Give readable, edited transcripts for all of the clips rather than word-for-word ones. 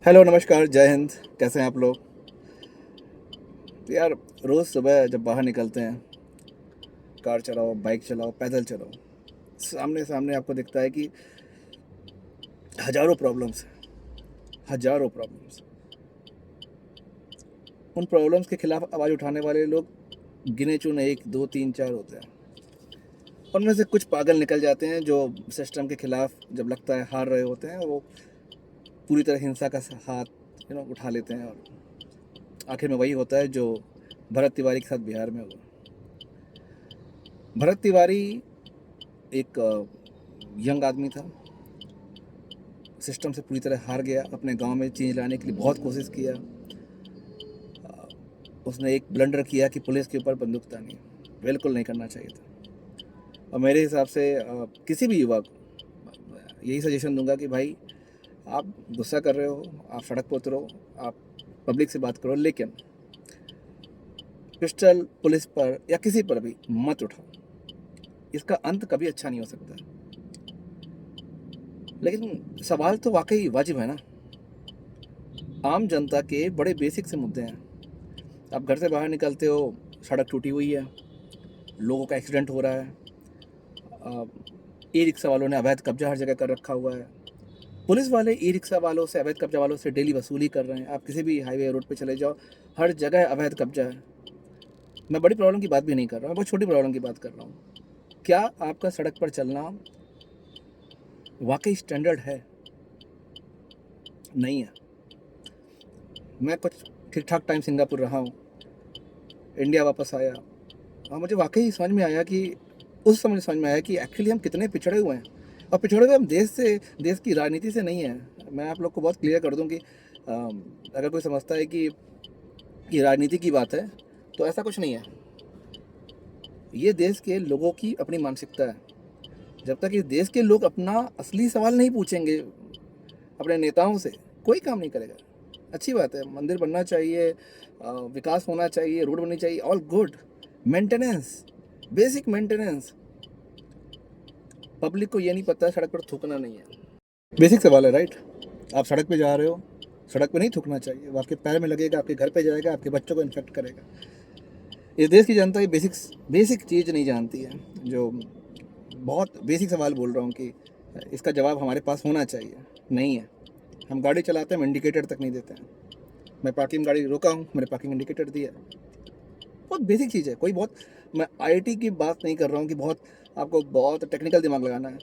Hello, नमस्कार, जय हिंद। कैसे हैं आप लोग? तो यार, रोज़ सुबह जब बाहर निकलते हैं, कार चलाओ, बाइक चलाओ, पैदल चलो, सामने-सामने आपको दिखता है कि हज़ारों प्रॉब्लम्स हैं, हज़ारों प्रॉब्लम्स। उन प्रॉब्लम्स के खिलाफ आवाज़ उठाने वाले लोग गिने-चुने 1, 2, 3, 4 होते हैं। उनमें से कुछ पागल निकल जाते हैं जो सिस्टम के खिलाफ जब लगता है हार रहे होते हैं, वो पूरी तरह हिंसा का हाथ उठा लेते हैं और आखिर में वही होता है जो भरत तिवारी के साथ बिहार में हुआ। भरत तिवारी एक यंग आदमी था, सिस्टम से पूरी तरह हार गया, अपने गांव में चेंज लाने के लिए बहुत कोशिश किया। उसने एक ब्लंडर किया कि पुलिस के ऊपर बंदूक तानी, बिल्कुल नहीं करना चाहिए था। और मेरे हिसाब से किसी भी युवा को यही सजेशन दूंगा कि भाई, आप गुस्सा कर रहे हो, आप सड़क पर उतरो, आप पब्लिक से बात करो, लेकिन पिस्टल पुलिस पर या किसी पर भी मत उठाओ। इसका अंत कभी अच्छा नहीं हो सकता। लेकिन सवाल तो वाकई वाजिब है ना। आम जनता के बड़े बेसिक से मुद्दे हैं। आप घर से बाहर निकलते हो, सड़क टूटी हुई है, लोगों का एक्सीडेंट हो रहा है, ई रिक्शा वालों ने अवैध कब्जा हर जगह कर रखा हुआ है, पुलिस वाले ई रिक्शा वालों से, अवैध कब्जा वालों से डेली वसूली कर रहे हैं। आप किसी भी हाईवे रोड पे चले जाओ, हर जगह अवैध कब्जा है। मैं बड़ी प्रॉब्लम की बात भी नहीं कर रहा हूँ, बहुत छोटी प्रॉब्लम की बात कर रहा हूँ। क्या आपका सड़क पर चलना वाकई स्टैंडर्ड है? नहीं है। मैं कुछ ठीक ठाक टाइम सिंगापुर रहा हूँ, इंडिया वापस आया, और मुझे वाकई समझ में आया कि उस समय समझ में आया कि एक्चुअली हम कितने पिछड़े हुए हैं। और पिछड़े हुए हम देश की राजनीति से नहीं है। मैं आप लोग को बहुत क्लियर कर दूं कि अगर कोई समझता है कि ये राजनीति की बात है, तो ऐसा कुछ नहीं है। ये देश के लोगों की अपनी मानसिकता है। जब तक इस देश के लोग अपना असली सवाल नहीं पूछेंगे अपने नेताओं से, कोई काम नहीं करेगा। अच्छी बात है, मंदिर बनना चाहिए, विकास होना चाहिए, रोड बननी चाहिए, all good. Maintenance, basic maintenance. Public को ये नहीं पता सड़क पर थूकना नहीं है। बेसिक सवाल है, राइट? आप सड़क पे जा रहे हो, सड़क पे नहीं थूकना चाहिए। वो आपके पैर में लगेगा, आपके घर पे जाएगा, आपके बच्चों को इन्फेक्ट करेगा। इस देश की जनता ये बेसिक चीज़ नहीं जानती है। जो बहुत बेसिक सवाल बोल रहा हूँ कि इसका जवाब हमारे पास होना चाहिए, नहीं है। हम गाड़ी चलाते हैं, हम इंडिकेटर तक नहीं देते हैं। मैं पार्किंग गाड़ी रोका हूँ, मैंने पार्किंग इंडिकेटर दिया। बहुत बेसिक चीज़ है। कोई बहुत, मैं आईआईटी की बात नहीं कर रहा हूँ कि बहुत आपको बहुत टेक्निकल दिमाग लगाना है।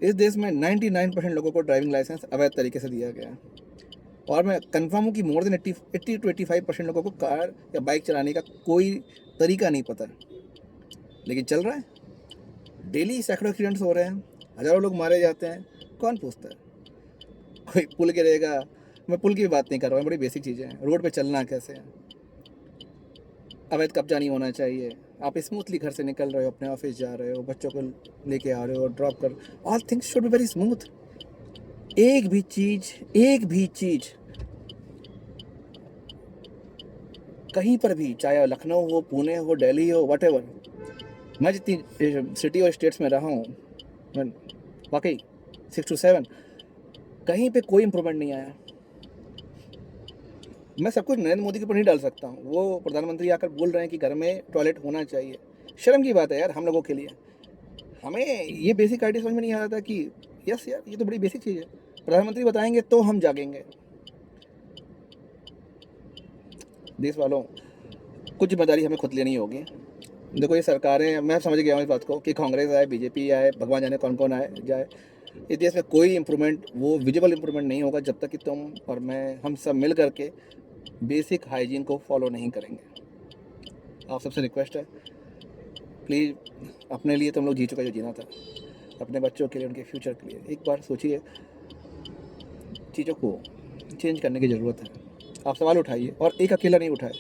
इस देश में 99% लोगों को ड्राइविंग लाइसेंस अवैध तरीके से दिया गया है। और मैं कंफर्म हूँ कि मोर देन 80 टू 85% लोगों को कार या बाइक चलाने का कोई तरीका नहीं पता, लेकिन चल रहा है। डेली सैकड़ों एक्सीडेंट्स हो रहे हैं, हज़ारों लोग मारे जाते हैं। कौन पूछता है? कोई पुल गिरेगा, मैं पुल की बात नहीं कर रहा हूँ, बड़ी बेसिक चीज़ें हैं। रोड पे चलना कैसे है, अवैध कब्जा नहीं होना चाहिए। आप स्मूथली घर से निकल रहे हो, अपने ऑफिस जा रहे हो, बच्चों को लेके आ रहे हो, ड्रॉप कर, all things should be very smooth. एक भी चीज़ कहीं पर भी, चाहे लखनऊ हो, पुणे हो, दिल्ली हो, वट एवर, मैं जितनी सिटी और स्टेट्स में रहा हूँ, मैं वाकई 6 to 7, कहीं पे कोई इम्प्रूवमेंट नहीं आया। मैं सब कुछ नरेंद्र मोदी के ऊपर नहीं डाल सकता हूँ। वो प्रधानमंत्री आकर बोल रहे हैं कि घर में टॉयलेट होना चाहिए। शर्म की बात है यार हम लोगों के लिए। हमें ये बेसिक आइडिया समझ में नहीं आ रहा था कि यस यार, ये तो बड़ी बेसिक चीज़ है। प्रधानमंत्री बताएंगे तो हम जागेंगे। देश वालों, कुछ जिम्मेदारी हमें खुद लेनी होगी। देखो, ये सरकारें, मैं समझ गया हूँ इस बात को कि कांग्रेस आए, बीजेपी आए, भगवान जाने कौन कौन आए जाए, इस देश में कोई इम्प्रूवमेंट, वो विजिबल इम्प्रूवमेंट नहीं होगा जब तक कि तुम और मैं, हम सब मिल करके बेसिक हाइजीन को फॉलो नहीं करेंगे। आप सबसे रिक्वेस्ट है, प्लीज़, अपने लिए तुम लोग जी चुके जो जीना था, अपने बच्चों के लिए, उनके फ्यूचर के लिए एक बार सोचिए। चीज़ों को चेंज करने की ज़रूरत है। आप सवाल उठाइए, और एक अकेला नहीं उठाए,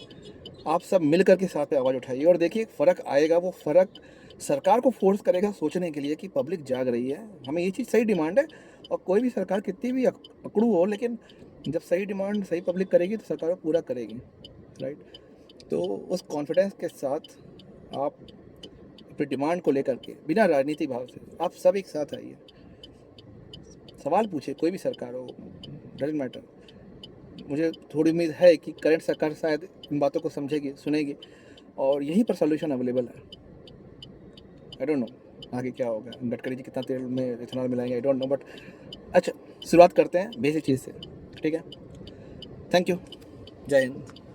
आप सब मिल करके साथ में आवाज़ उठाइए, और देखिए फ़र्क आएगा। वो फ़र्क सरकार को फोर्स करेगा सोचने के लिए कि पब्लिक जाग रही है, हमें ये चीज़ सही डिमांड है। और कोई भी सरकार कितनी भी अकड़ू हो, लेकिन जब सही डिमांड सही पब्लिक करेगी तो सरकार वो पूरा करेगी, राइट? तो उस कॉन्फिडेंस के साथ आप अपनी डिमांड को लेकर के, बिना राजनीति भाव से, आप सब एक साथ आइए, सवाल पूछिए। कोई भी सरकार हो, डजेंट मैटर। मुझे थोड़ी उम्मीद है कि करंट सरकार शायद इन बातों को समझेगी, सुनेगी और यहीं पर सॉल्यूशन अवेलेबल है। आई डोंट नो आगे क्या होगा, गडकरी जी कितना तेल में इथेनॉल मिलाएंगे, आई डोंट नो, बट अच्छा शुरुआत करते हैं बेसिक चीज़ से, ठीक है। थैंक यू, जय हिंद।